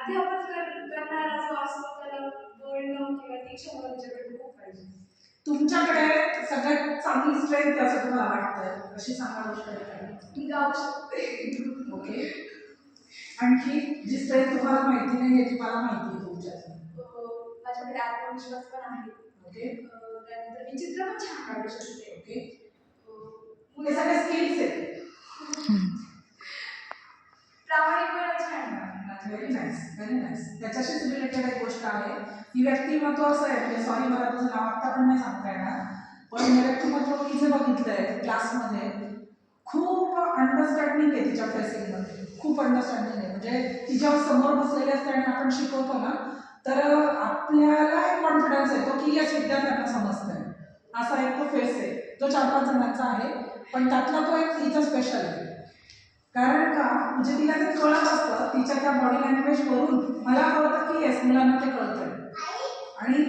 करणारा जो असतो त्याला बोलणं किंवा ती क्षमता त्याच्याकडे खूप पाहिजे. तुमच्याकडे सगळ्यात चांगली स्ट्रेंथ असं तुम्हाला वाटतं अशी सांगा गोष्ट आहे? मी गाऊ शकते. ओके. आणखी जी स्ट्रेंथ तुम्हाला माहिती नाही आहे ती मला माहिती आहे तुमच्यात. माझ्याकडे आत्मविश्वास पण आहे. ओके. त्यानंतर मी चित्र पण छान काढू शकते. ओके. हे सगळे स्किल्स आहेत. प्रामाणिकपणा छान आहे. Very nice, very nice. त्याच्याशीच रिलेटेड एक गोष्ट आहे की व्यक्तिमत्व असं आहे, म्हणजे सॉरी मला तुझं नाव आत्ता पण नाही सांगता येणार, पण मी व्यक्तिमत्व तिचं बघितलंय क्लासमध्ये. खूप अंडरस्टँडिंग आहे तिच्या फेसिंगमध्ये, खूप अंडरस्टँडिंग आहे. म्हणजे तिच्यावर समोर बसलेले असते आणि आपण शिकवतो ना तर आपल्याला एक कॉन्फिडन्स येतो की यस विद्यार्थ्यांना समजतंय. असा एक तो फेस आहे जो 4-5 जणांचा आहे, पण त्यातला तो एक तिचा स्पेशल आहे. कारण का म्हणजे तिला ते कळत असतं, तिच्या त्या बॉडी लँग्वेजवरून मला कळतं की येस मुलांना ते कळतंय. आणि